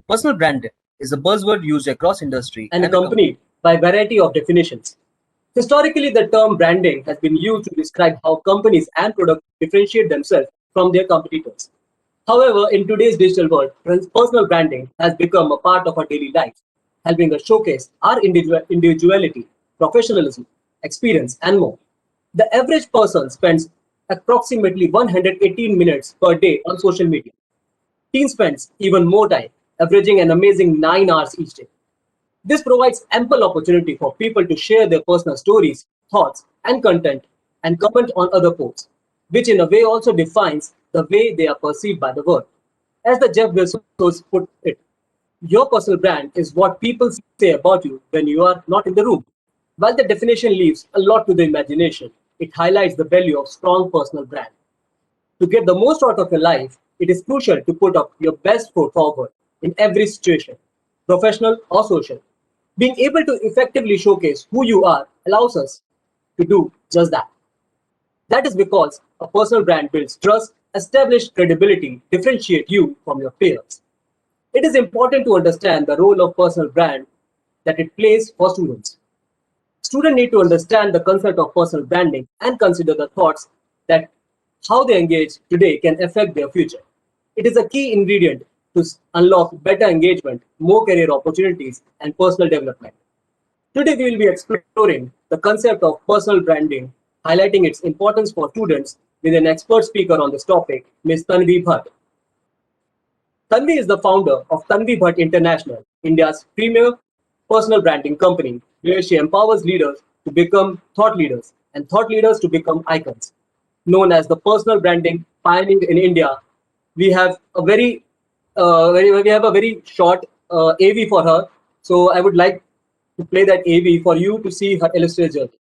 Personal brand is a buzzword used across industry and accompanied by a variety of definitions. Historically, the term branding has been used to describe how companies and products differentiate themselves from their competitors. However, in today's digital world, personal branding has become a part of our daily life, helping us showcase our individuality, professionalism, experience, and more. The average person spends approximately 118 minutes per day on social media. Teen spends even more time, averaging an amazing 9 hours each day. This provides ample opportunity for people to share their personal stories, thoughts, and content and comment on other posts, which in a way also defines the way they are perceived by the world. As the Jeff Bezos put it, your personal brand is what people say about you when you are not in the room. While the definition leaves a lot to the imagination, it highlights the value of strong personal brand. To get the most out of your life, it is crucial to put up your best foot forward in every situation, professional or social. Being able to effectively showcase who you are allows us to do just that. That is because a personal brand builds trust, establishes credibility, differentiates you from your peers. It is important to understand the role of personal brand that it plays for students. Students need to understand the concept of personal branding and consider the thoughts that how they engage today can affect their future. It is a key ingredient to unlock better engagement, more career opportunities, and personal development. Today, we will be exploring the concept of personal branding, highlighting its importance for students with an expert speaker on this topic, Ms. Tanvi Bhatt. Tanvi is the founder of Tanvi Bhatt International, India's premier personal branding company, where she empowers leaders to become thought leaders and thought leaders to become icons. Known as the personal branding pioneer in India, we have a very short AV for her. So I would like to play that AV for you to see her illustrated journey.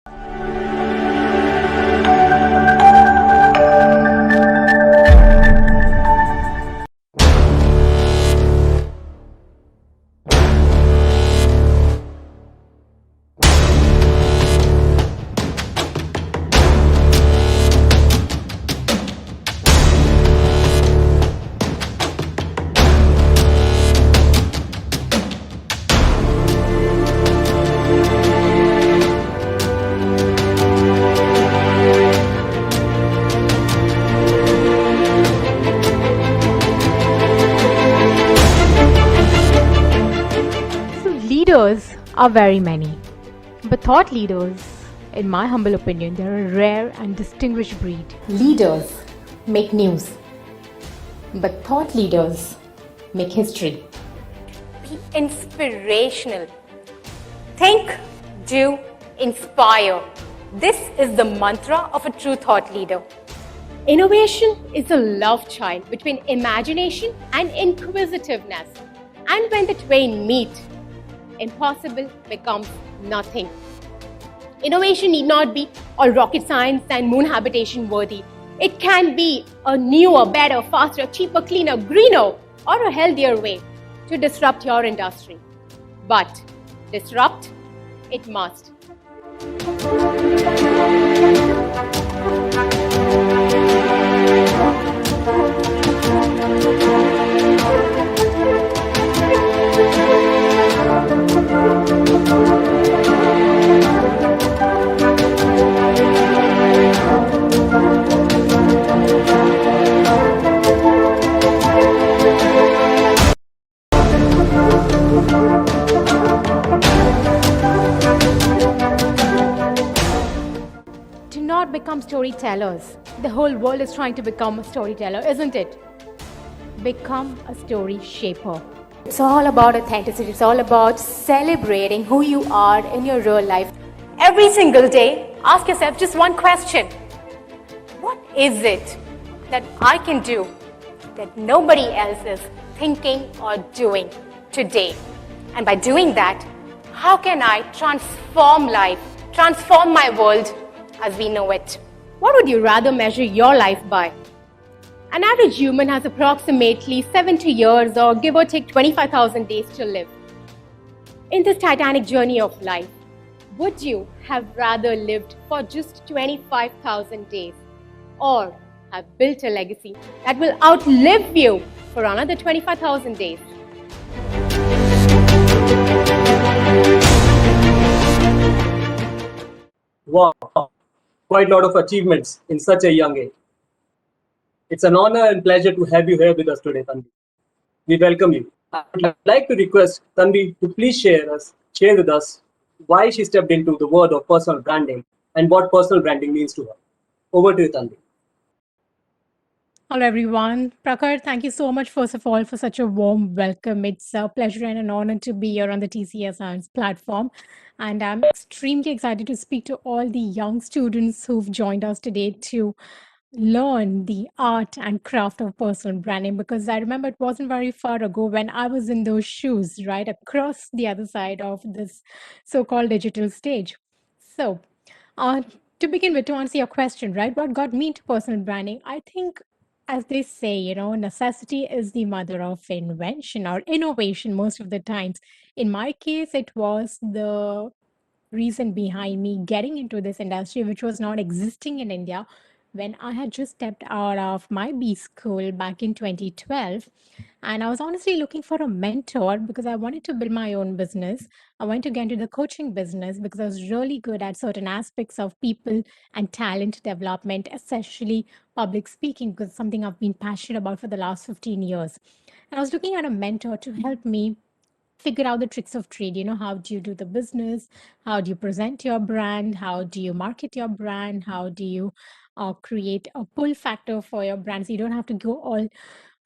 Leaders are very many, but thought leaders, in my humble opinion, they're a rare and distinguished breed. Leaders make news, but thought leaders make history. Be inspirational. Think, do, inspire. This is the mantra of a true thought leader. Innovation is a love child between imagination and inquisitiveness. And when the twain meet, impossible becomes nothing. Innovation need not be all rocket science and moon habitation worthy. It can be a newer, better, faster, cheaper, cleaner, greener, or a healthier way to disrupt your industry. But disrupt, it must. Do not become storytellers. The whole world is trying to become a storyteller, isn't it? Become a story shaper. It's all about authenticity. It's all about celebrating who you are in your real life. Every single day, ask yourself just one question. What is it that I can do that nobody else is thinking or doing today? And by doing that, how can I transform life, transform my world as we know it? What would you rather measure your life by? An average human has approximately 70 years or give or take 25,000 days to live. In this titanic journey of life, would you have rather lived for just 25,000 days or have built a legacy that will outlive you for another 25,000 days? Wow, quite a lot of achievements in such a young age. It's an honor and pleasure to have you here with us today, Tanvi. We welcome you. I would like to request Tanvi to please share with us why she stepped into the world of personal branding and what personal branding means to her. Over to you, Tanvi. Hello, everyone. Prakhar, thank you so much, first of all, for such a warm welcome. It's a pleasure and an honor to be here on the TCS Science platform. And I'm extremely excited to speak to all the young students who've joined us today to learn the art and craft of personal branding, because I remember it wasn't very far ago when I was in those shoes, right, across the other side of this so-called digital stage. So, uh, to begin with, to answer your question, right, what got me into personal branding? I think, as they say, necessity is the mother of invention or innovation most of the times. In my case, it was the reason behind me getting into this industry, which was not existing in India when I had just stepped out of my B school back in 2012. And I was honestly looking for a mentor because I wanted to build my own business. I wanted to get into the coaching business because I was really good at certain aspects of people and talent development, especially public speaking, because it's something I've been passionate about for the last 15 years. And I was looking at a mentor to help me figure out the tricks of trade. How do you do the business? How do you present your brand? How do you market your brand? How do you create a pull factor for your brand, so you don't have to go all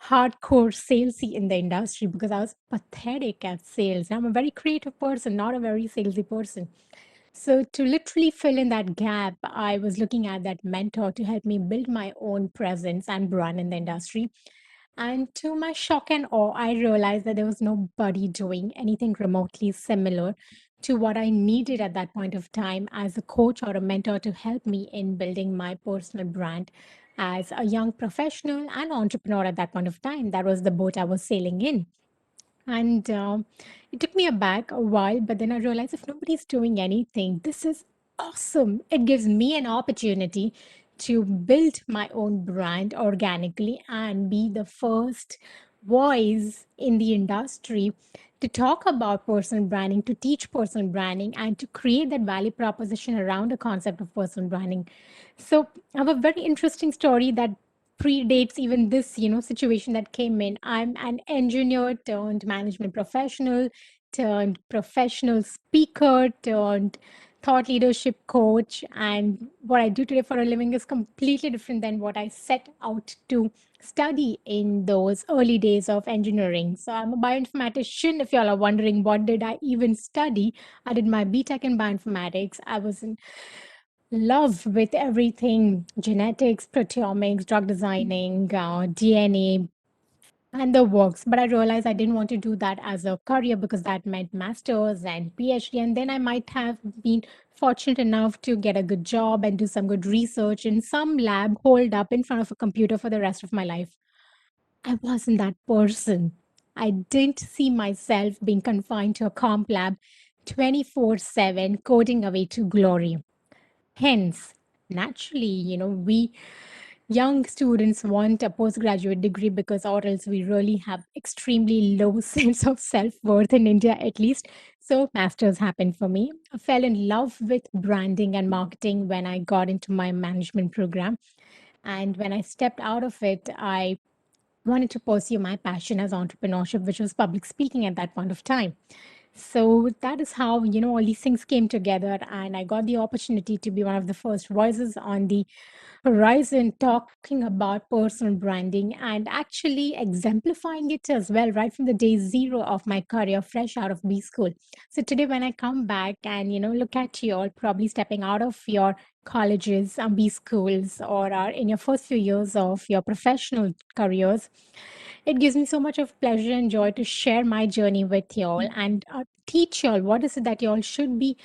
hardcore salesy in the industry, because I was pathetic at sales. I'm a very creative person, not a very salesy person. So, to literally fill in that gap, I was looking at that mentor to help me build my own presence and brand in the industry. And to my shock and awe, I realized that there was nobody doing anything remotely similar to what I needed at that point of time as a coach or a mentor to help me in building my personal brand as a young professional and entrepreneur at that point of time. That was the boat I was sailing in. And it took me aback a while, but then I realized if nobody's doing anything, this is awesome. It gives me an opportunity to build my own brand organically and be the first voice in the industry to talk about personal branding, to teach personal branding, and to create that value proposition around the concept of personal branding. So I have a very interesting story that predates even this situation that came in. I'm an engineer turned management professional turned professional speaker turned thought leadership coach, and what I do today for a living is completely different than what I set out to study in those early days of engineering. So I'm a bioinformatician. If y'all are wondering what did I even study, I did my BTech in bioinformatics. I was in love with everything genetics, proteomics, drug designing, DNA, and the works. But I realized I didn't want to do that as a career because that meant master's and PhD. And then I might have been fortunate enough to get a good job and do some good research in some lab, holed up in front of a computer for the rest of my life. I wasn't that person. I didn't see myself being confined to a comp lab 24/7, coding away to glory. Hence, naturally, we young students want a postgraduate degree because, or else we really have extremely low sense of self-worth in India, at least. So, masters happened for me. I fell in love with branding and marketing when I got into my management program. And when I stepped out of it, I wanted to pursue my passion as entrepreneurship, which was public speaking at that point of time. So that is how, all these things came together. And I got the opportunity to be one of the first voices on the horizon talking about personal branding and actually exemplifying it as well, right from the day zero of my career, fresh out of B school. So today, when I come back and, look at you all probably stepping out of your colleges, B schools, or are in your first few years of your professional careers, it gives me so much of pleasure and joy to share my journey with y'all and teach y'all what is it that y'all should be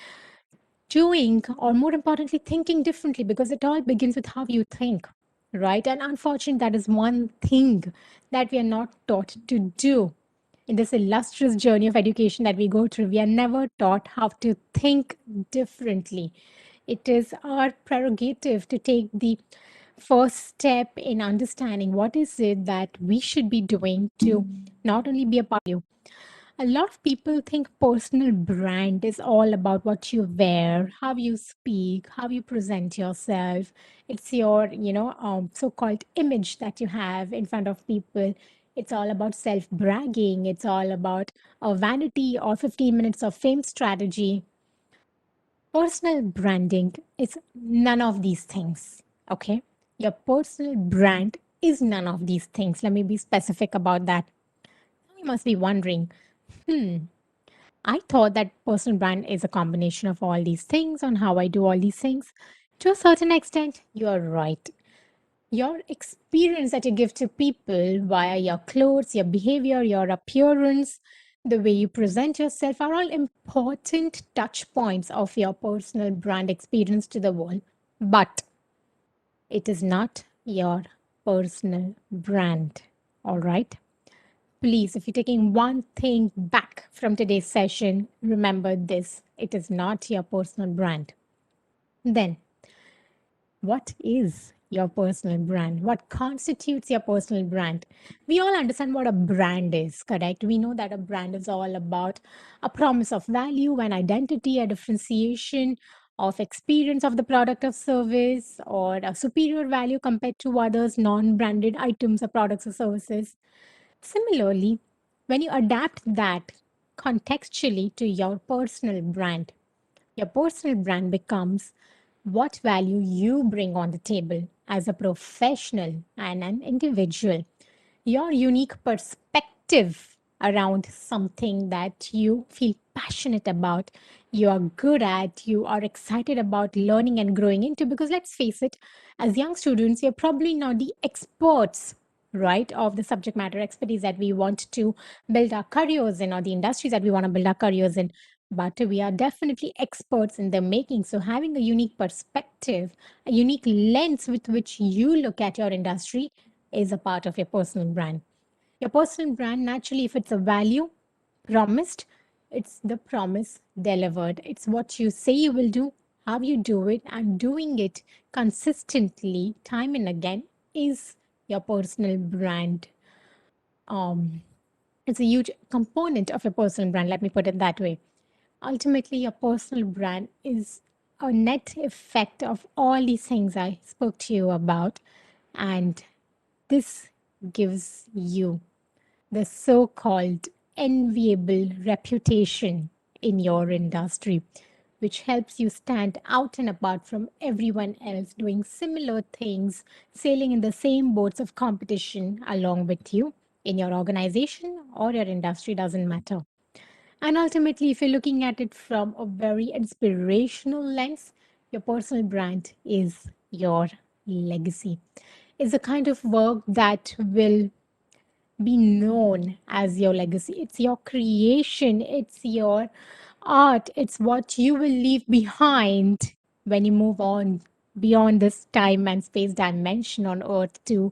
doing, or more importantly, thinking differently, because it all begins with how you think. right? And unfortunately, that is one thing that we are not taught to do. In this illustrious journey of education that we go through, we are never taught how to think differently. It is our prerogative to take the first step in understanding what is it that we should be doing to not only be a part of you. A lot of people think personal brand is all about what you wear, how you speak, how you present yourself. It's your, so-called image that you have in front of people. It's all about self-bragging. It's all about a vanity or 15 minutes of fame strategy. Personal branding is none of these things. Okay. Your personal brand is none of these things. Let me be specific about that. You must be wondering, I thought that personal brand is a combination of all these things on how I do all these things. To a certain extent, you're right. Your experience that you give to people via your clothes, your behavior, your appearance, the way you present yourself are all important touch points of your personal brand experience to the world. But it is not your personal brand. All right. Please, if you're taking one thing back from today's session, remember this: it is not your personal brand. Then, what is your personal brand? What constitutes your personal brand? We all understand what a brand is, correct? We know that a brand is all about a promise of value, an identity, a differentiation of experience of the product or service, or a superior value compared to others non branded items or products or services. Similarly, when you adapt that contextually to your personal brand, your personal brand becomes what value you bring on the table as a professional and an individual. Your unique perspective around something that you feel passionate about, you are good at, you are excited about learning and growing into. Because let's face it, as young students, you're probably not the experts, right, of the subject matter expertise that we want to build our careers in, or the industries that we want to build our careers in. But we are definitely experts in the making. So, having a unique perspective, a unique lens with which you look at your industry is a part of your personal brand. Your personal brand, naturally, if it's a value promised, it's the promise delivered. It's what you say you will do, how you do it, and doing it consistently, time and again, is your personal brand. Um, it's a huge component of your personal brand. Let me put it that way. Ultimately, your personal brand is a net effect of all these things I spoke to you about. And this gives you the so called enviable reputation in your industry, which helps you stand out and apart from everyone else doing similar things, sailing in the same boats of competition along with you in your organization or your industry, doesn't matter. And ultimately, if you're looking at it from a very inspirational lens, your personal brand is your legacy. It's the kind of work that will be known as your legacy. It's your creation, it's your art, it's what you will leave behind when you move on beyond this time and space dimension on earth to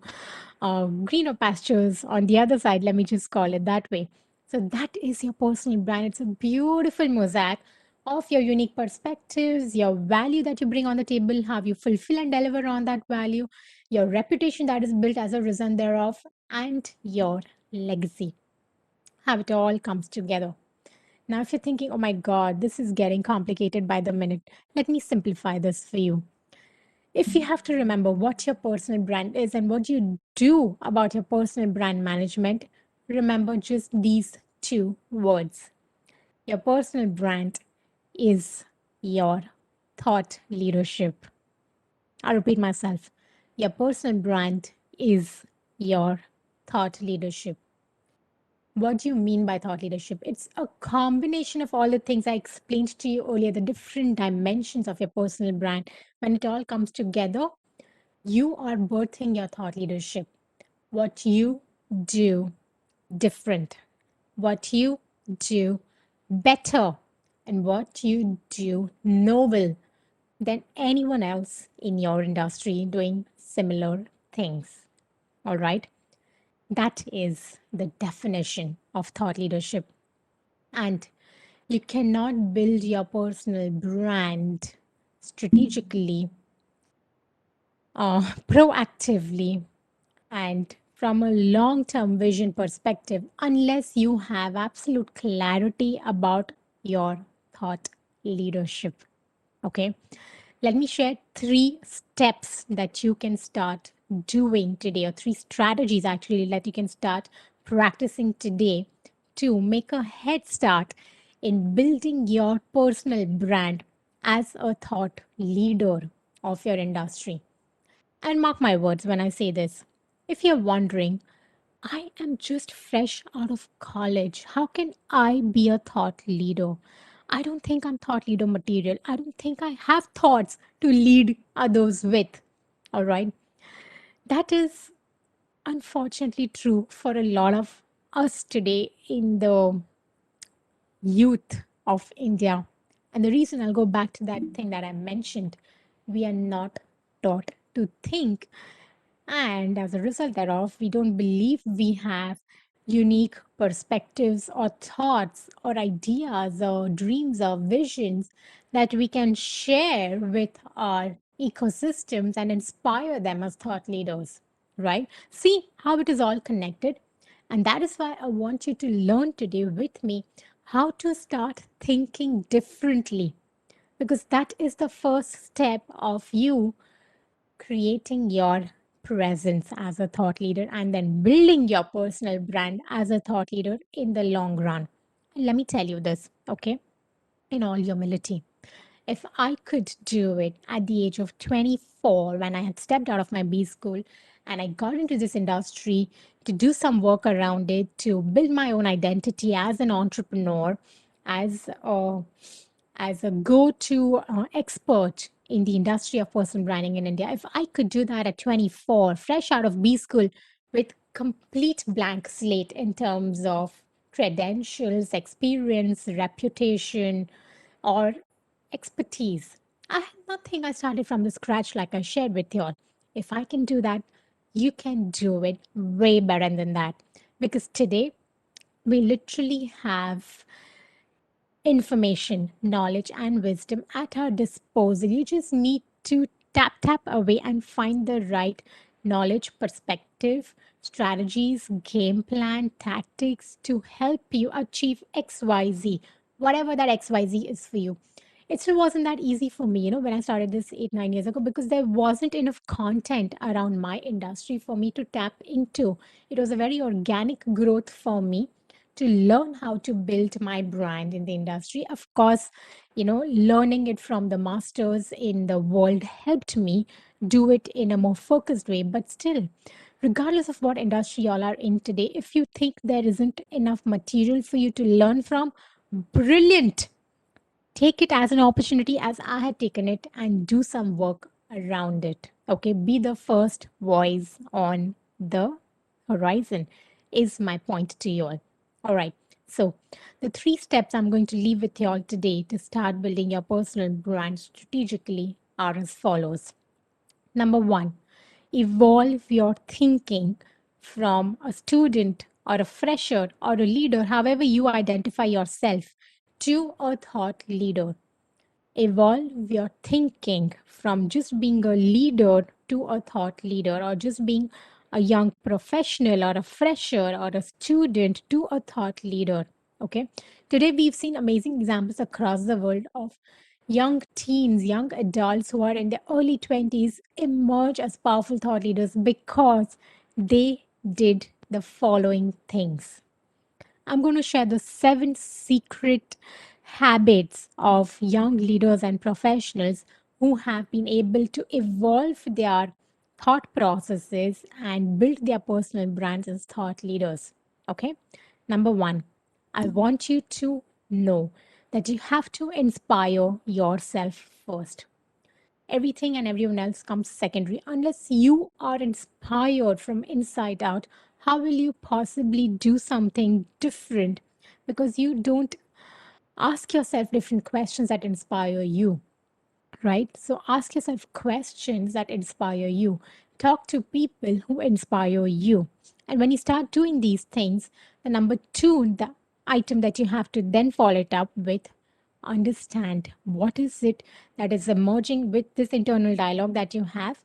greener pastures on the other side. Let me just call it that way. So, that is your personal brand. It's a beautiful mosaic of your unique perspectives, your value that you bring on the table, how you fulfill and deliver on that value, your reputation that is built as a result thereof, and your legacy. How it all comes together. Now, if you're thinking, oh my God, this is getting complicated by the minute, let me simplify this for you. If you have to remember what your personal brand is and what you do about your personal brand management, remember just these two words. Your personal brand is your thought leadership. I repeat myself. Your personal brand is your thought leadership. What do you mean by thought leadership? It's a combination of all the things I explained to you earlier, the different dimensions of your personal brand. When it all comes together, you are birthing your thought leadership. What you do different, what you do better, and what you do novel than anyone else in your industry doing similar things. All right. That is the definition of thought leadership. And you cannot build your personal brand strategically, proactively, and from a long term vision perspective unless you have absolute clarity about your thought leadership. Okay. Let me share three steps that you can start doing today, or three strategies actually that you can start practicing today to make a head start in building your personal brand as a thought leader of your industry. And mark my words when I say this. If you're wondering, I am just fresh out of college. How can I be a thought leader? I don't think I'm thought leader material. I don't think I have thoughts to lead others with. All right. That is unfortunately true for a lot of us today in the youth of India. And the reason I'll go back to that thing that I mentioned, we are not taught to think. And as a result thereof, we don't believe we have unique perspectives or thoughts or ideas or dreams or visions that we can share with our ecosystems and inspire them as thought leaders, right? See how it is all connected. And that is why I want you to learn today with me how to start thinking differently, because that is the first step of you creating your presence as a thought leader and then building your personal brand as a thought leader in the long run. And let me tell you this, okay, in all humility. If I could do it at the age of 24, when I had stepped out of my B school and I got into this industry to do some work around it, to build my own identity as an entrepreneur, as a go-to expert in the industry of personal branding in India, if I could do that at 24, fresh out of B school, with complete blank slate in terms of credentials, experience, reputation, or expertise. I had nothing. I started from the scratch, like I shared with you all. If I can do that, you can do it way better than that. Because today, we literally have information, knowledge, and wisdom at our disposal. You just need to tap away and find the right knowledge, perspective, strategies, game plan, tactics to help you achieve XYZ, whatever that XYZ is for you. It still wasn't that easy for me, when I started this 8, 9 years ago, because there wasn't enough content around my industry for me to tap into. It was a very organic growth for me to learn how to build my brand in the industry. Of course, learning it from the masters in the world helped me do it in a more focused way. But still, regardless of what industry y'all are in today, if you think there isn't enough material for you to learn from, brilliant. Take it as an opportunity as I had taken it and do some work around it. Okay, be the first voice on the horizon is my point to you all. All right. So, the three steps I'm going to leave with you all today to start building your personal brand strategically are as follows. Number one, evolve your thinking from a student or a fresher or a leader, however you identify yourself, to a thought leader. Evolve your thinking from just being a leader to a thought leader, or just being a young professional or a fresher or a student to a thought leader. Okay. Today, we've seen amazing examples across the world of young teens, young adults who are in their early 20s emerge as powerful thought leaders because they did the following things. I'm going to share the 7 secret habits of young leaders and professionals who have been able to evolve their thought processes and build their personal brands as thought leaders. Okay. Number one, I want you to know that you have to inspire yourself first. Everything and everyone else comes secondary. Unless you are inspired from inside out, how will you possibly do something different? Because you don't ask yourself different questions that inspire you, right? So ask yourself questions that inspire you. talk to people who inspire you. And when you start doing these things, the number two, the item that you have to then follow it up with, understand what is it that is emerging with this internal dialogue that you have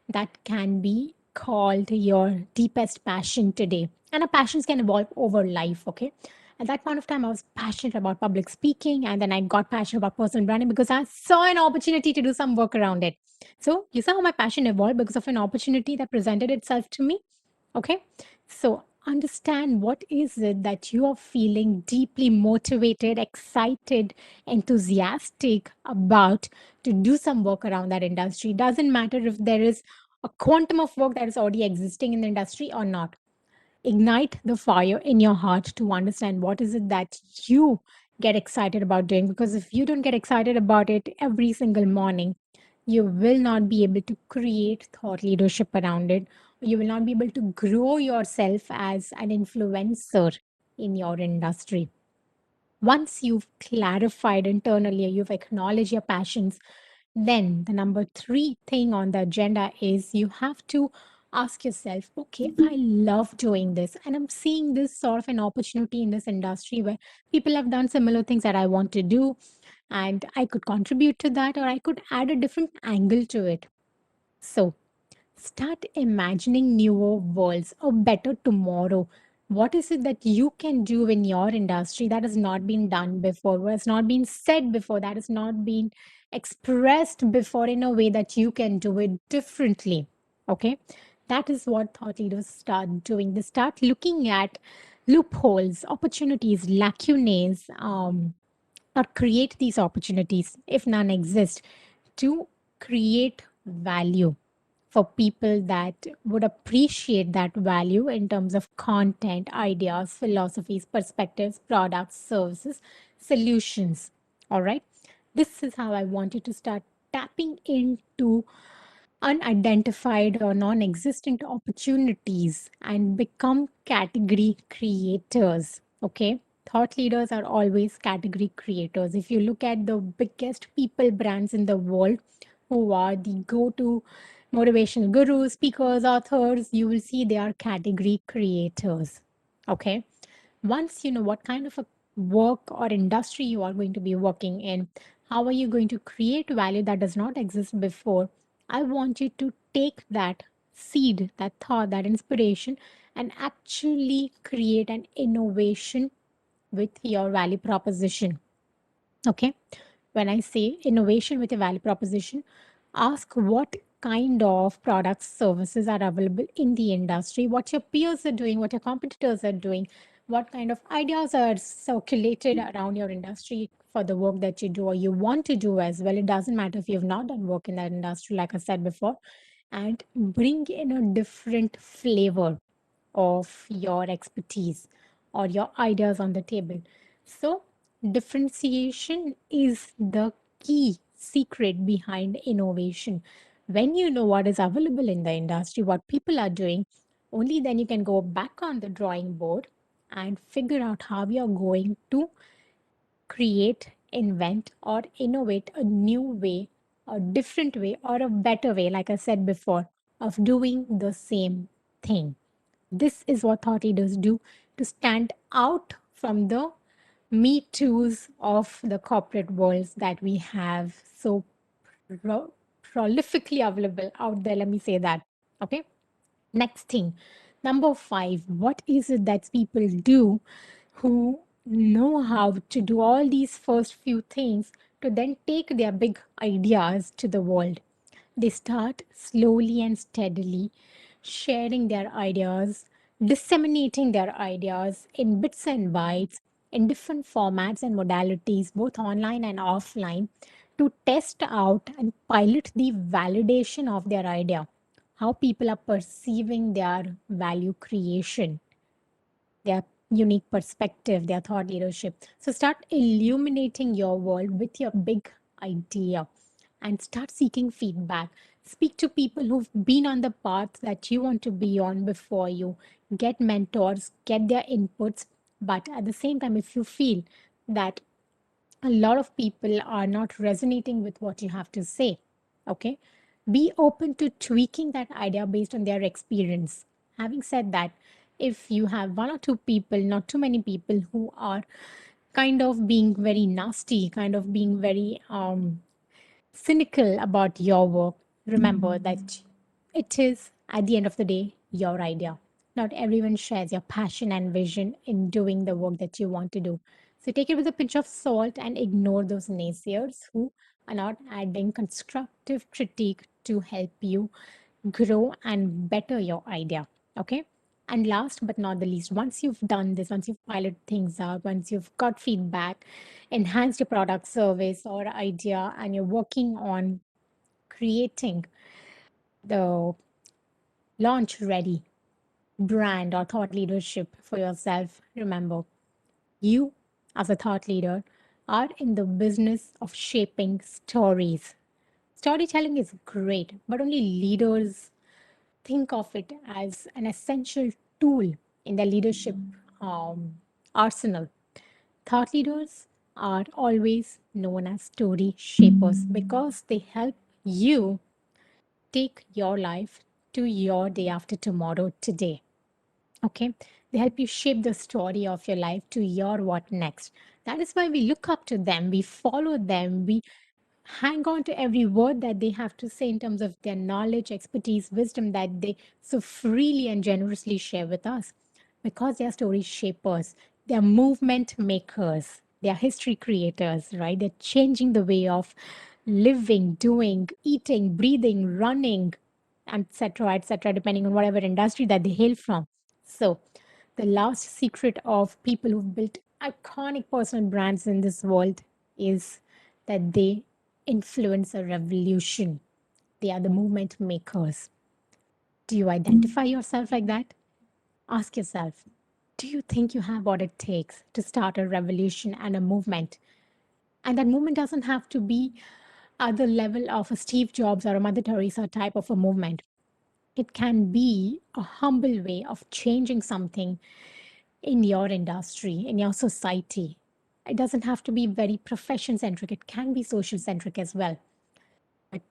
that can be called your deepest passion today. And our passions can evolve over life, okay? At that point of time, I was passionate about public speaking, and then I got passionate about personal branding because I saw an opportunity to do some work around it. So, you saw how my passion evolved because of an opportunity that presented itself to me. Okay. So, understand what is it that you are feeling deeply motivated, excited, enthusiastic about to do some work around that industry. Doesn't matter if there is a quantum of work that is already existing in the industry or not. Ignite the fire in your heart to understand what is it that you get excited about doing, because if you don't get excited about it every single morning, you will not be able to create thought leadership around it. You will not be able to grow yourself as an influencer in your industry. Once you've clarified internally, you've acknowledged your passions, then the number three thing on the agenda is you have to ask yourself, okay, I love doing this, and I'm seeing this sort of an opportunity in this industry where people have done similar things that I want to do, and I could contribute to that, or I could add a different angle to it. So, start imagining newer worlds, a better tomorrow. What is it that you can do in your industry that has not been done before, what has not been said before, that has not been expressed before in a way that you can do it differently? Okay. That is what thought leaders start doing. They start looking at loopholes, opportunities, lacunae, or create these opportunities, if none exist, to create value for people that would appreciate that value in terms of content, ideas, philosophies, perspectives, products, services, solutions. All right. This is how I want you to start tapping into unidentified or non existent opportunities and become category creators. Okay. Thought leaders are always category creators. If you look at the biggest people brands in the world, who are the go to motivational gurus, speakers, authors, you will see they are category creators. Okay. Once you know what kind of a work or industry you are going to be working in, how are you going to create value that does not exist before, I want you to take that seed, that thought, that inspiration, and actually create an innovation with your value proposition. Okay. When I say innovation with a value proposition, ask what kind of products, services are available in the industry, what your peers are doing, what your competitors are doing, what kind of ideas are circulated around your industry for the work that you do or you want to do as well. It doesn't matter if you've not done work in that industry, like I said before, and bring in a different flavor of your expertise or your ideas on the table. So, differentiation is the key secret behind innovation. When you know what is available in the industry, what people are doing, only then you can go back on the drawing board and figure out how you're going to create, invent, or innovate a new way, a different way, or a better way, like I said before, of doing the same thing. This is what thought leaders do to stand out from the me too's of the corporate worlds that we have so pro- prolifically available out there. Let me say that. Okay. Next thing, number five, what is it that people do who know how to do all these first few things to then take their big ideas to the world? They start slowly and steadily sharing their ideas, disseminating their ideas in bits and bytes, in different formats and modalities, both online and offline, to test out and pilot the validation of their idea, how people are perceiving their value creation, their unique perspective, their thought leadership. So start illuminating your world with your big idea and start seeking feedback. Speak to people who've been on the path that you want to be on before you. Get mentors, get their inputs. But at the same time, if you feel that a lot of people are not resonating with what you have to say, okay, Be open to tweaking that idea based on their experience. Having said that, if you have one or two people, not too many people, who are kind of being very nasty, kind of being very cynical about your work, remember that it is, at the end of the day, your idea. Not everyone shares your passion and vision in doing the work that you want to do. So take it with a pinch of salt and ignore those naysayers who are not adding constructive critique to help you grow and better your idea. Okay. And last but not the least, once you've done this, once you've piloted things out, once you've got feedback, enhanced your product, service, or idea, and you're working on creating the launch ready brand or thought leadership for yourself, remember, you as a thought leader are in the business of shaping stories. Storytelling is great, but only leaders think of it as an essential tool in their leadership um, arsenal. Thought leaders are always known as story shapers because they help you take your life to your day after tomorrow today. Okay. They help you shape the story of your life to your what next. That is why we look up to them, we follow them, we hang on to every word that they have to say in terms of their knowledge, expertise, wisdom that they so freely and generously share with us. Because they are story shapers, they are movement makers, they are history creators, right? They're changing the way of living, doing, eating, breathing, running, etc., depending on whatever industry that they hail from. So, the last secret of people who've built iconic personal brands in this world is that they influence a revolution. They are the movement makers. Do you identify yourself like that? Ask yourself, do you think you have what it takes to start a revolution and a movement? And that movement doesn't have to be at the level of a Steve Jobs or a Mother Teresa type of a movement. It can be a humble way of changing something in your industry, in your society. It doesn't have to be very profession centric, it can be social centric as well. But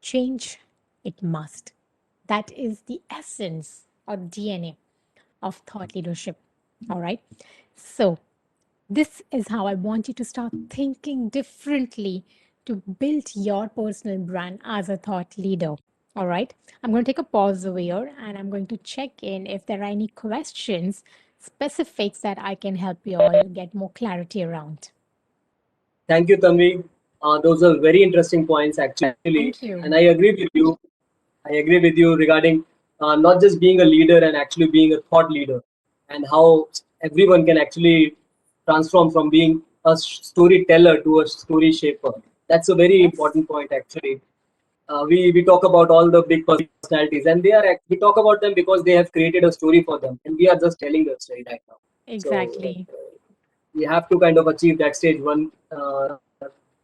change, it must. That is the essence or DNA of thought leadership. All right. So, this is how I want you to start thinking differently to build your personal brand as a thought leader. All right. I'm going to take a pause over here and I'm going to check in if there are any questions, specifics that I can help you all get more clarity around. Thank you, Tanvi. Those are very interesting points, actually, Thank you. and I agree with you. I agree with you regarding not just being a leader and actually being a thought leader, and how everyone can actually transform from being a storyteller to a story shaper. That's a very Yes. important point, actually. We talk about all the big personalities, and we talk about them because they have created a story for them, and we are just telling the story right now. So Exactly. we have to kind of achieve that stage when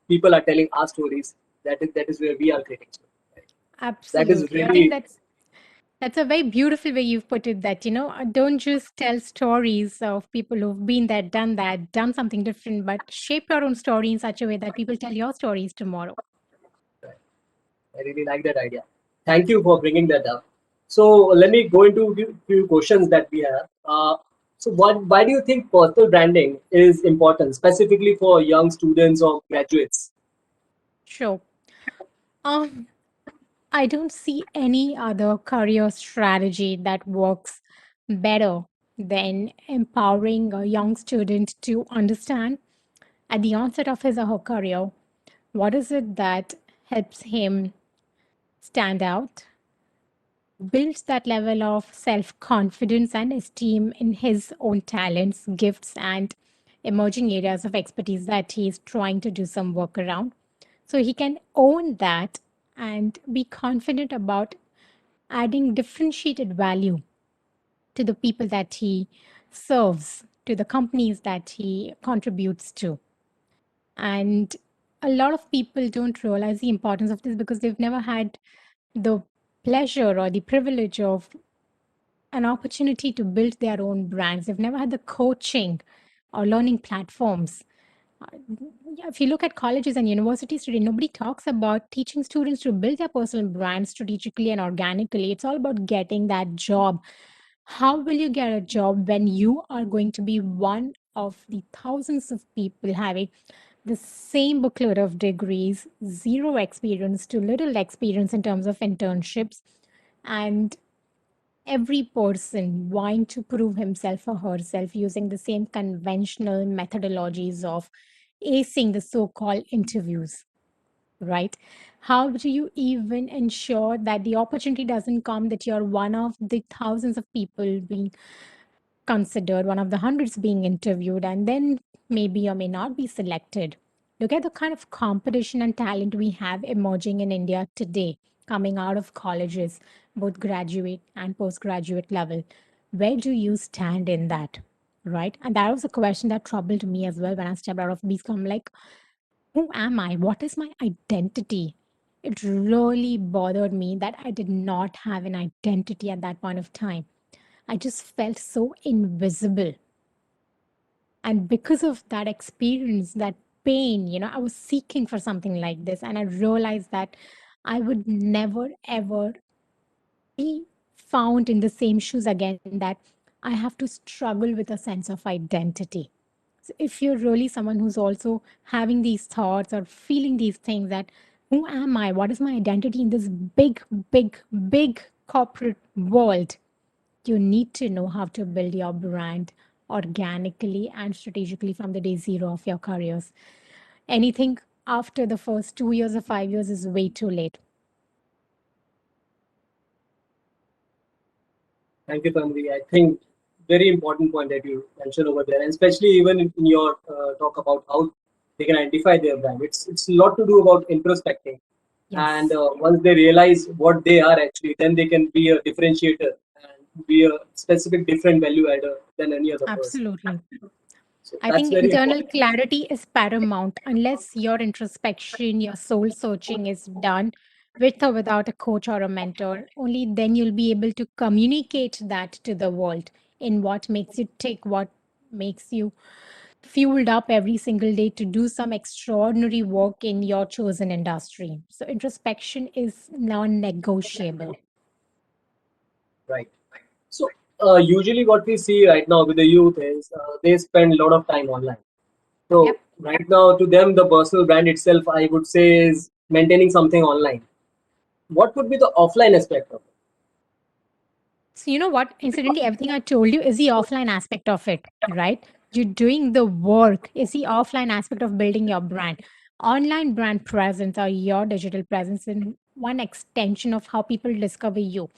people are telling our stories. That is where we are creating story. Right? That is Absolutely. I think really that's a very beautiful way you've put it that, don't just tell stories of people who've been there, done something different, but shape your own story in such a way that people tell your stories tomorrow. I really like that idea. Thank you for bringing that up. So let me go into a few questions that we have. Why do you think personal branding is important, specifically for young students or graduates? Sure. Um, I don't see any other career strategy that works better than empowering a young student to understand at the onset of his or her career what is it that helps him stand out, builds that level of self confidence and esteem in his own talents, gifts, and emerging areas of expertise that he's trying to do some work around. So he can own that and be confident about adding differentiated value to the people that he serves, to the companies that he contributes to. And a lot of people don't realize the importance of this because they've never had the pleasure or the privilege of an opportunity to build their own brands. They've never had the coaching or learning platforms Yeah, if you look at colleges and universities today, nobody talks about teaching students to build their personal brand strategically and organically. It's all about getting that job. How will you get a job when you are going to be one of the thousands of people having the same booklet of degrees, zero experience to little experience in terms of internships, and every person wanting to prove himself or herself using the same conventional methodologies of acing the so called interviews, right? How do you even ensure that the opportunity doesn't come that you're one of the thousands of people being considered, one of the hundreds being interviewed, and then maybe or may not be selected? Look at the kind of competition and talent we have emerging in India today, coming out of colleges, both graduate and postgraduate level. Where do you stand in that? Right. And that was a question that troubled me as well when I stepped out of BSCom. I'm like, who am I? What is my identity? It really bothered me that I did not have an identity at that point of time. I just felt so invisible. And because of that experience, that pain, I was seeking for something like this. And I realized that I would never, ever be found in the same shoes again, that I have to struggle with a sense of identity. So if you're really someone who's also having these thoughts or feeling these things, that who am I? What is my identity in this big, big, big corporate world? You need to know how to build your brand organically and strategically from the day zero of your careers. Anything after the first 2 years or 5 years is way too late. Thank you, Tanvi. I think very important point that you mentioned over there, and especially even in your talk about how they can identify their brand. It's a lot to do about introspecting, and Yes, once they realize what they are actually, then they can be a differentiator and be a specific different value adder than any other person. absolutely. So I that's think very internal important. clarity is paramount. Unless your introspection, your soul searching is done with or without a coach or a mentor, only then you'll be able to communicate that to the world in what makes you tick, what makes you fueled up every single day to do some extraordinary work in your chosen industry. So, introspection is non negotiable. Right. So usually what we see right now with the youth is they spend a lot of time online. So Yep. right now, to them, the personal brand itself, I would say, is maintaining something online. What would be the offline aspect of it? So, you know what? Incidentally, everything I told you is the offline aspect of it, right? You're doing the work, is the offline aspect of building your brand. Online brand presence or your digital presence in one extension of how people discover you.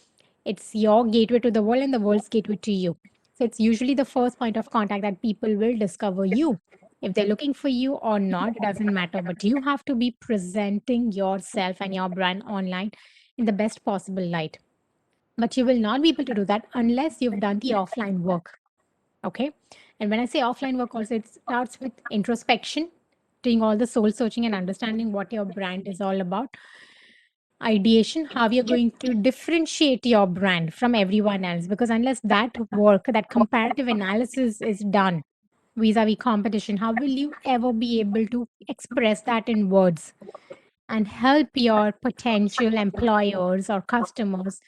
It's your gateway to the world and the world's gateway to you. So, it's usually the first point of contact that people will discover you. If they're looking for you or not, it doesn't matter. But you have to be presenting yourself and your brand online in the best possible light, but you will not be able to do that unless you've done the offline work. Okay. And when I say offline work, also, it starts with introspection, doing all the soul searching and understanding what your brand is all about. Ideation, how you're going to differentiate your brand from everyone else. Because unless that work, that comparative analysis is done vis a vis competition, how will you ever be able to express that in words and help your potential employers or customers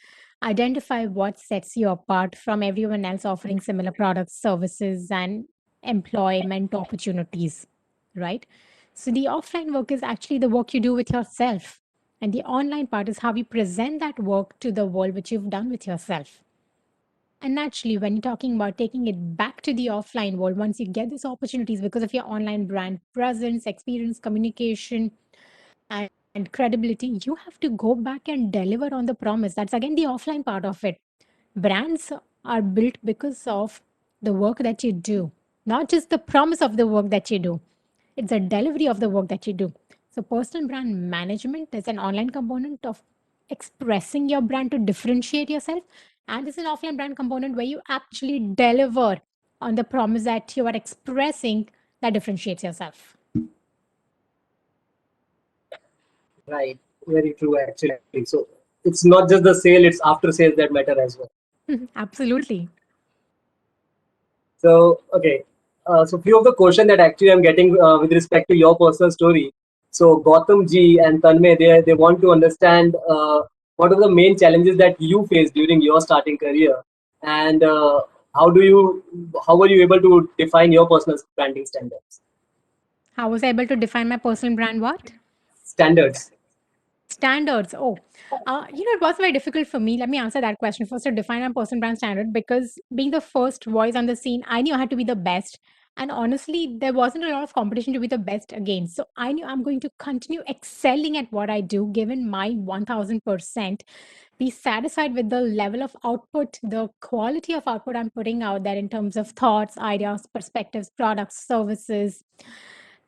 identify what sets you apart from everyone else offering similar products, services, and employment opportunities, right? So the offline work is actually the work you do with yourself. And the online part is how you present that work to the world, which you've done with yourself. And naturally, when you're talking about taking it back to the offline world, once you get these opportunities because of your online brand presence, experience, communication, and credibility, you have to go back and deliver on the promise. That's again the offline part of it. Brands are built because of the work that you do, not just the promise of the work that you do. It's a delivery of the work that you do. So, personal brand management is an online component of expressing your brand to differentiate yourself, and it's an offline brand component where you actually deliver on the promise that you are expressing that differentiates yourself. Right. Very true, actually. So it's not just the sale; it's after sales that matter as well. Absolutely. So okay, So few of the question that actually I'm getting with respect to your personal story. So Gautam ji and Tanmay, they want to understand what are the main challenges that you faced during your starting career, and how were you able to define your personal branding standards? How was I able to define my personal brand? What? Standards. Standards. Oh, it was very difficult for me. Let me answer that question first to define my personal brand standard because being the first voice on the scene, I knew I had to be the best. And honestly, there wasn't a lot of competition to be the best again. So I knew I'm going to continue excelling at what I do, given my 1000%. Be satisfied with the level of output, the quality of output I'm putting out there in terms of thoughts, ideas, perspectives, products, services,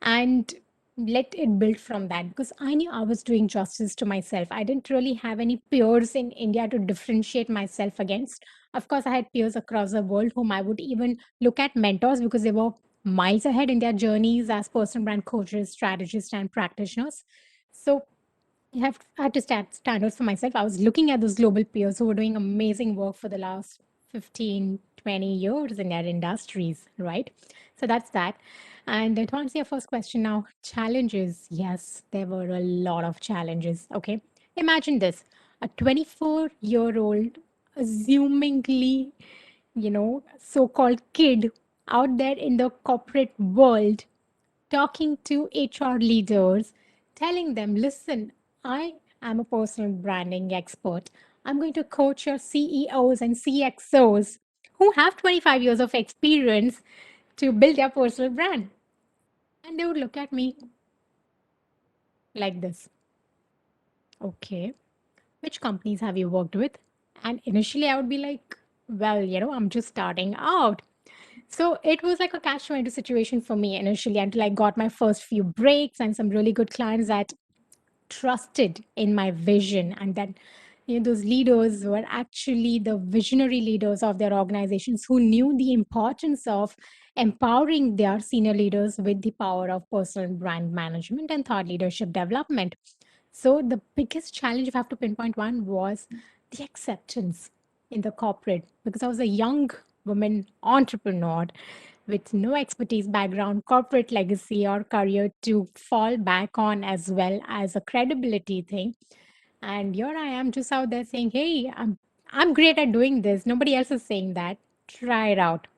and let it build from that because I knew I was doing justice to myself. I didn't really have any peers in India to differentiate myself against. Of course, I had peers across the world whom I would even look at mentors because they were miles ahead in their journeys as personal brand coaches, strategists, and practitioners. So I had to set standards for myself. I was looking at those global peers who were doing amazing work for the last 15, 20 years in their industries, right? So that's that. And to answer your first question now, challenges. Yes, there were a lot of challenges. Okay. Imagine this, a 24-year-old, assumingly, so called kid out there in the corporate world talking to HR leaders, telling them, listen, I am a personal branding expert. I'm going to coach your CEOs and CXOs who have 25 years of experience to build their personal brand. And they would look at me like this. Okay, which companies have you worked with? And initially I would be like, well, I'm just starting out. So it was like a catch 22 situation for me initially until I got my first few breaks and some really good clients that trusted in my vision. And then those leaders were actually the visionary leaders of their organizations who knew the importance of empowering their senior leaders with the power of personal brand management and thought leadership development. So the biggest challenge, if I have to pinpoint one, was the acceptance in the corporate because I was a young woman entrepreneur with no expertise background, corporate legacy, or career to fall back on, as well as a credibility thing. And here I am just out there saying, hey, I'm great at doing this. Nobody else is saying that. Try it out.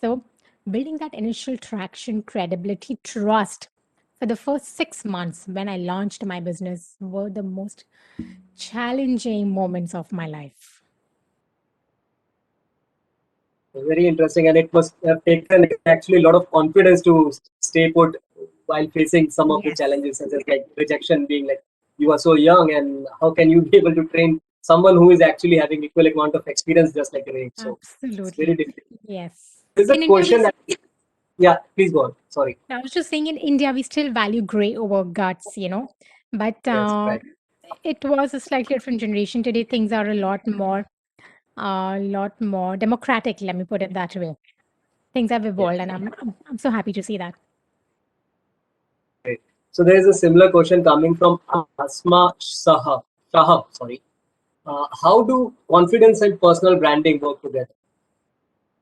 So building that initial traction, credibility, trust for the first 6 months when I launched my business were the most challenging moments of my life. Very interesting, and it must have taken actually a lot of confidence to stay put while facing some of the Yes, challenges, such as like rejection, being like you are so young, and how can you be able to train someone who is actually having equal amount of experience just like your age? So it's very absolutely. difficult. Yes. There's a In India, question that, yeah, please go on. Sorry. I was just saying in India, we still value gray over guts. But Yes, right. it was a slightly different generation. Today, things are a lot more democratic. Let me put it that way. Things have Yes, evolved, and I'm so happy to see that. great. So there is a similar question coming from Asma Shahab. Sorry. How do confidence and personal branding work together?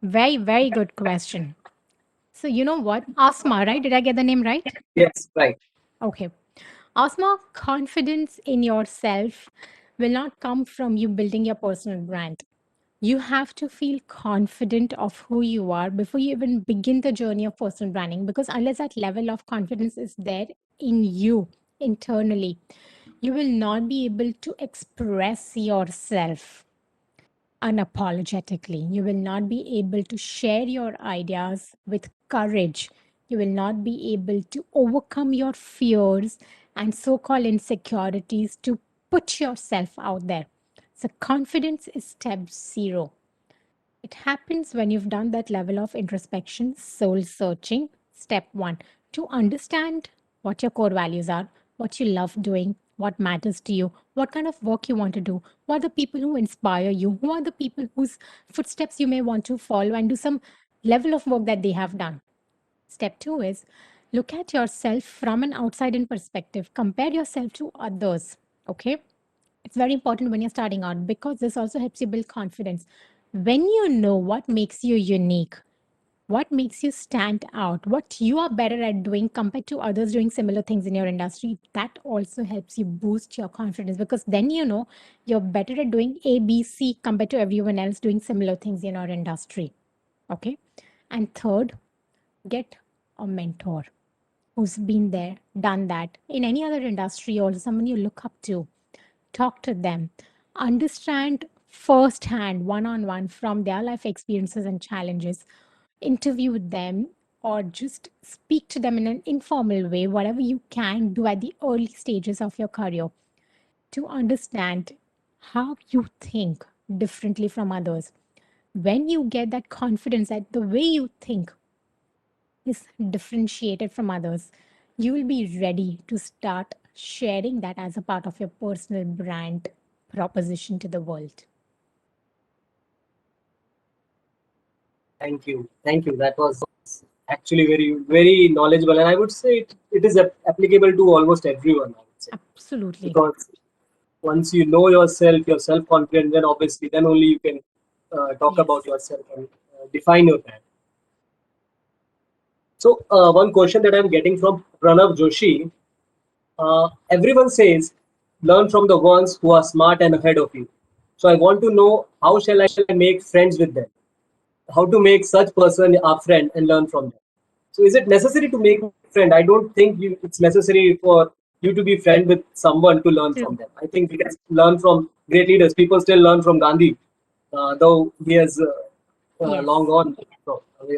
Very, very good question. So you know what? Asma, right? Did I get the name right? Yes, right. Okay. Asma, confidence in yourself will not come from you building your personal brand. You have to feel confident of who you are before you even begin the journey of personal branding. Because unless that level of confidence is there in you internally, you will not be able to express yourself unapologetically. You will not be able to share your ideas with courage. You will not be able to overcome your fears and so called insecurities to put yourself out there. So, confidence is step zero. It happens when you've done that level of introspection, soul searching. Step one, to understand what your core values are, what you love doing, what matters to you, what kind of work you want to do, what are the people who inspire you, who are the people whose footsteps you may want to follow and do some level of work that they have done. Step two is look at yourself from an outside in perspective, compare yourself to others. Okay, it's very important when you're starting out because this also helps you build confidence. When you know what makes you unique, What makes you stand out? What you are better at doing compared to others doing similar things in your industry? That also helps you boost your confidence, because then you know you're better at doing A, B, C compared to everyone else doing similar things in our industry. Okay. And third, get a mentor who's been there, done that in any other industry, or someone you look up to. Talk to them, understand firsthand, one on one, from their life experiences and challenges. Interview them or just speak to them in an informal way, whatever you can do at the early stages of your career, to understand how you think differently from others. When you get that confidence that the way you think is differentiated from others, you will be ready to start sharing that as a part of your personal brand proposition to the world. Thank you. Thank you. That was actually very, very knowledgeable. And I would say it is applicable to almost everyone, I would say. Absolutely. Because once you know yourself, you're self-confident, then obviously, then only you can talk Yes. about yourself and define your brand. So one question that I'm getting from Pranav Joshi, everyone says, learn from the ones who are smart and ahead of you. So I want to know, how shall I make friends with them? How to make such person our friend and learn from them? So is it necessary to make friend? I don't think it's necessary for you to be friend with someone to learn True. from them. I think we can learn from great leaders. People still learn from Gandhi, though he has Yes. long gone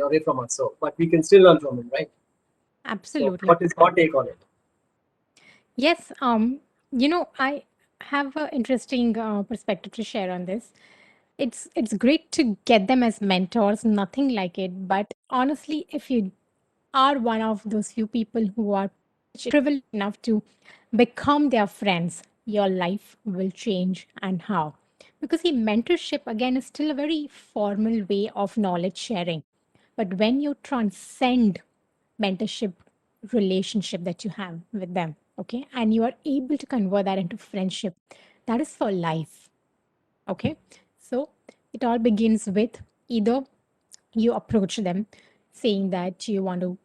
away from us. So, but we can still learn from him, right? So, Absolutely. what is your take on it? Yes, I have an interesting perspective to share on this. It's great to get them as mentors, nothing like it. But honestly, if you are one of those few people who are privileged enough to become their friends, your life will change. And how? Because the mentorship again is still a very formal way of knowledge sharing. But when you transcend mentorship relationship that you have with them, okay, and you are able to convert that into friendship, that is for life. Okay. So it all begins with either you approach them saying that you want to,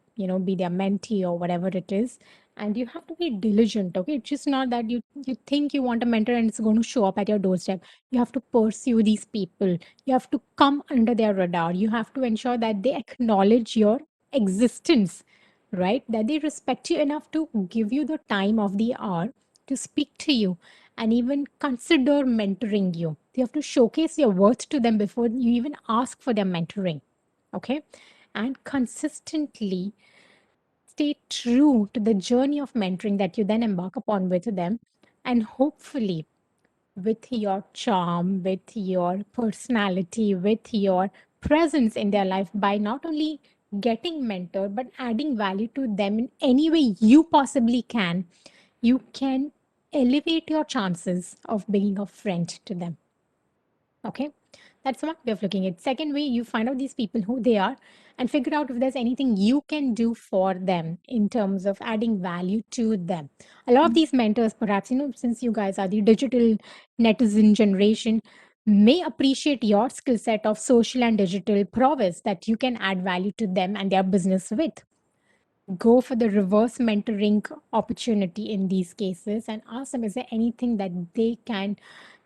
be their mentee or whatever it is, and you have to be diligent. Okay. It's just not that you think you want a mentor and it's going to show up at your doorstep. You have to pursue these people. You have to come under their radar. You have to ensure that they acknowledge your existence, right? That they respect you enough to give you the time of the hour to speak to you and even consider mentoring you. You have to showcase your worth to them before you even ask for their mentoring. Okay. And consistently stay true to the journey of mentoring that you then embark upon with them. And hopefully, with your charm, with your personality, with your presence in their life, by not only getting mentored, but adding value to them in any way you possibly can, you can elevate your chances of being a friend to them. Okay. That's one way of looking at it. Second way, you find out these people who they are and figure out if there's anything you can do for them in terms of adding value to them. A lot of these mentors, perhaps, since you guys are the digital netizen generation, may appreciate your skill set of social and digital prowess that you can add value to them and their business with. Go for the reverse mentoring opportunity in these cases and ask them, is there anything that they can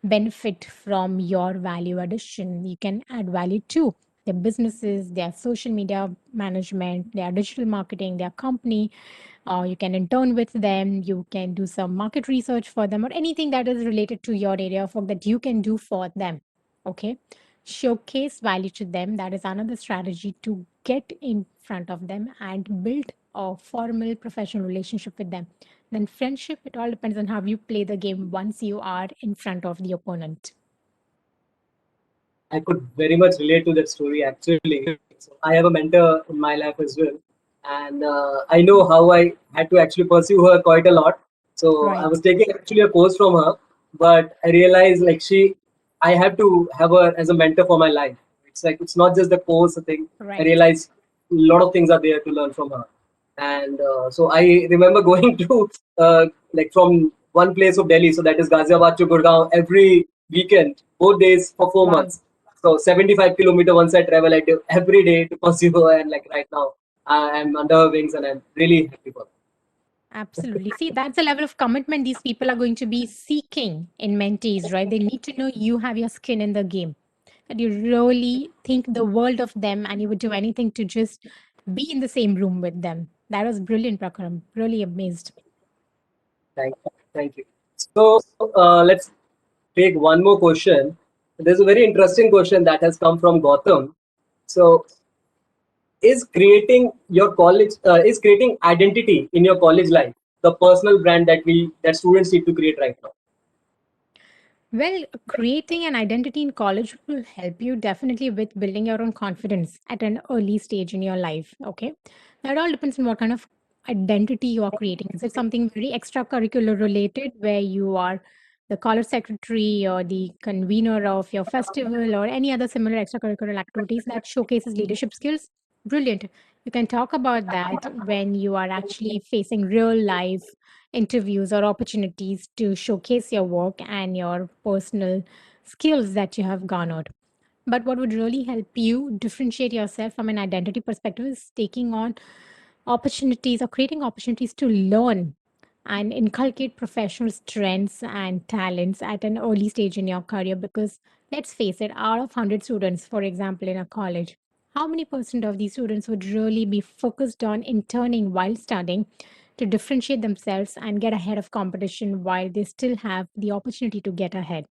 benefit from your value addition? You can add value to their businesses, their social media management, their digital marketing, their company. You can intern with them, you can do some market research for them, or anything that is related to your area of work that you can do for them. Okay. Showcase value to them. That is another strategy to get in front of them and build a formal professional relationship with them. Then friendship, it all depends on how you play the game once you are in front of the opponent. I could very much relate to that story actually. So I have a mentor in my life as well, and I know how I had to actually pursue her quite a lot. So I Right. was taking actually a course from her, but I realized like I have to have her as a mentor for my life. It's like it's not just the course thing. I Right. realized a lot of things are there to learn from her, and so I remember going to like from one place of Delhi, so that is Ghaziabad to Gurgaon every weekend, both days for four Wow. months So 75 kilometer once I travel, I do every day to pursue, and like right now, I'm under her wings, and I'm really happy for that. Absolutely. See, that's the level of commitment these people are going to be seeking in mentees, right? They need to know you have your skin in the game, that you really think the world of them and you would do anything to just be in the same room with them. That was brilliant, Prakar. I'm really amazed. Thank you. So let's take one more question. There's a very interesting question that has come from Gautam. So, is creating identity in your college life the personal brand that students need to create right now? Well, creating an identity in college will help you definitely with building your own confidence at an early stage in your life. Okay. That all depends on what kind of identity you are creating. Is it something very extracurricular related where you are the college secretary or the convener of your festival or any other similar extracurricular activities that showcases leadership skills? Brilliant. You can talk about that when you are actually facing real life interviews or opportunities to showcase your work and your personal skills that you have garnered. But what would really help you differentiate yourself from an identity perspective is taking on opportunities or creating opportunities to learn and inculcate professional strengths and talents at an early stage in your career. Because let's face it, out of 100 students, for example, in a college, how many percent of these students would really be focused on interning while studying to differentiate themselves and get ahead of competition while they still have the opportunity to get ahead?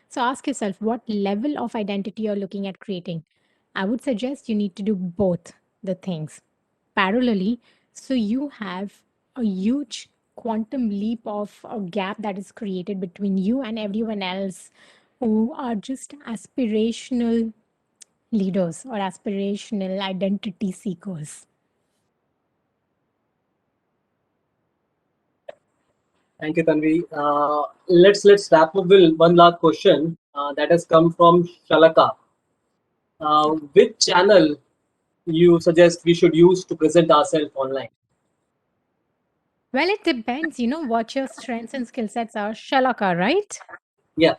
So ask yourself what level of identity you're looking at creating. I would suggest you need to do both the things parallelly, so you have a huge quantum leap of a gap that is created between you and everyone else who are just aspirational leaders or aspirational identity seekers. Thank you, Tanvi. Let's wrap up with one last question that has come from Shalaka. Which channel you suggest we should use to present ourselves online? Well, it depends, what your strengths and skill sets are. Shalaka, right? Yeah.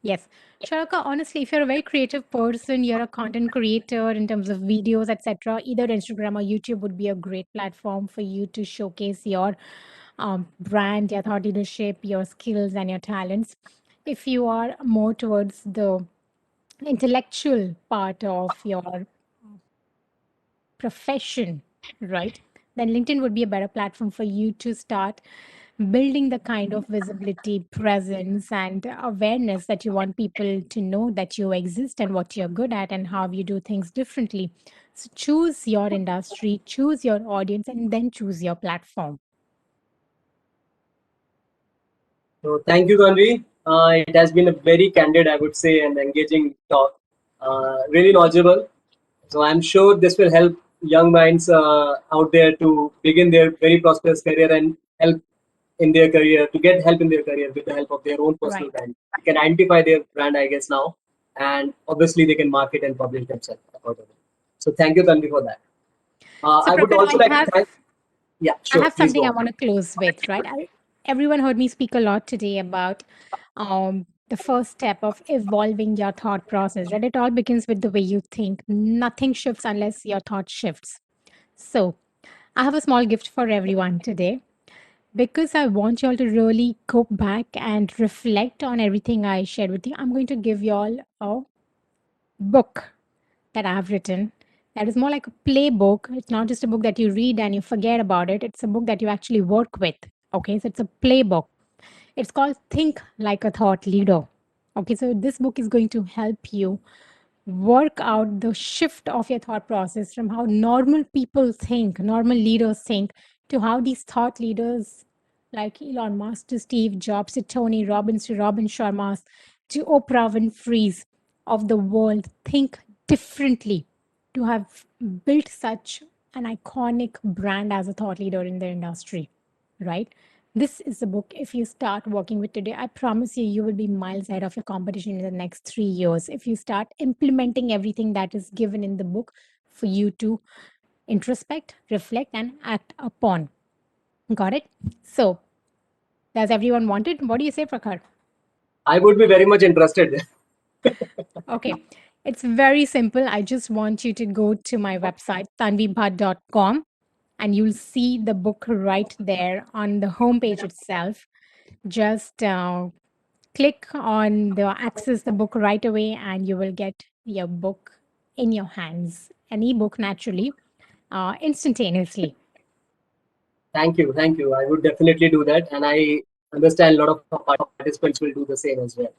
Yes. Sharaka, honestly, if you're a very creative person, you're a content creator in terms of videos, etc., either Instagram or YouTube would be a great platform for you to showcase your brand, your thought leadership, your skills, and your talents. If you are more towards the intellectual part of your profession, right? Then LinkedIn would be a better platform for you to start building the kind of visibility, presence, and awareness that you want people to know that you exist and what you're good at and how you do things differently. So choose your industry, choose your audience, and then choose your platform. So thank you, Tanvi. It has been a very candid, I would say, and engaging talk. Really knowledgeable. So I'm sure this will help young minds out there to begin their very prosperous career and help in their career to get help in their career with the help of their own personal Right. brand. They can identify their brand, I guess, now, and obviously they can market and publish themselves accordingly. So thank you, Tanvi, for that. So, I would Prakhar, also like to thank. Yeah, I sure. have Please something go I on. want to close with, right? Everyone heard me speak a lot today about the first step of evolving your thought process, right? It all begins with the way you think. Nothing shifts unless your thought shifts. So, I have a small gift for everyone today because I want you all to really go back and reflect on everything I shared with you. I'm going to give you all a book that I've written that is more like a playbook. It's not just a book that you read and you forget about it. It's a book that you actually work with. Okay, so it's a playbook. It's called Think Like a Thought Leader. Okay, so this book is going to help you work out the shift of your thought process from how normal people think, normal leaders think, to how these thought leaders like Elon Musk to Steve Jobs to Tony Robbins to Robin Sharma to Oprah Winfrey's of the world think differently to have built such an iconic brand as a thought leader in their industry, right? This is the book. If you start working with today, I promise you, you will be miles ahead of your competition in the next 3 years. If you start implementing everything that is given in the book for you to introspect, reflect, and act upon. Got it? So, does everyone want it? What do you say, Prakhar? I would be very much interested. Okay. It's very simple. I just want you to go to my website, tanvibhatt.com, and you'll see the book right there on the homepage itself. Just click on the access the book right away, and you will get your book in your hands, an ebook naturally, instantaneously. Thank you. Thank you. I would definitely do that. And I understand a lot of our participants will do the same as well.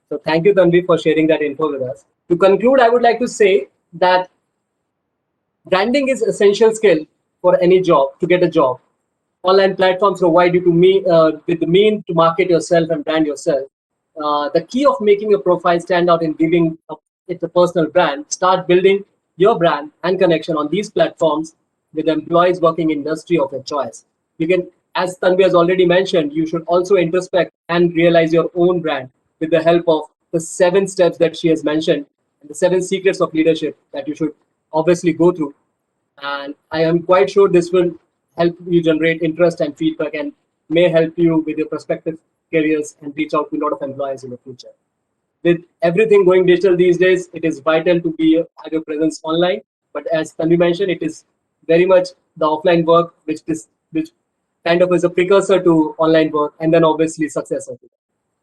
So thank you, Tanvi, for sharing that info with us. To conclude, I would like to say that branding is essential skill for any job to get a job. Online platforms provide you to with the mean to market yourself and brand yourself. The key of making a profile stand out in giving it a personal brand, start building your brand and connection on these platforms with employees working in industry of your choice. You can, as Tanvi has already mentioned, you should also introspect and realize your own brand with the help of the 7 steps that she has mentioned and the 7 secrets of leadership that you should obviously go through. And I am quite sure this will help you generate interest and feedback and may help you with your prospective careers and reach out to a lot of employees in the future. With everything going digital these days, it is vital to have your presence online. But as Tanvi mentioned, it is very much the offline work which kind of is a precursor to online work, and then obviously successor to that.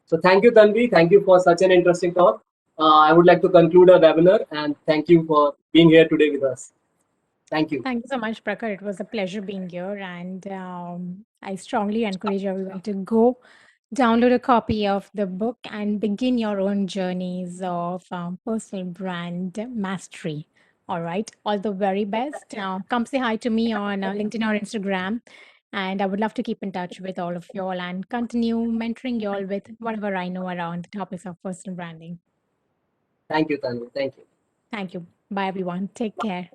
So thank you, Tanvi. Thank you for such an interesting talk. I would like to conclude our webinar and thank you for being here today with us. Thank you. Thank you so much, Prakar. It was a pleasure being here, and I strongly encourage everyone to go download a copy of the book and begin your own journeys of personal brand mastery. All right, all the very best. Come say hi to me on LinkedIn or Instagram, and I would love to keep in touch with all of you all and continue mentoring you all with whatever I know around the topics of personal branding. Thank you, Tanvi. Thank you. Thank you. Bye, everyone. Take care.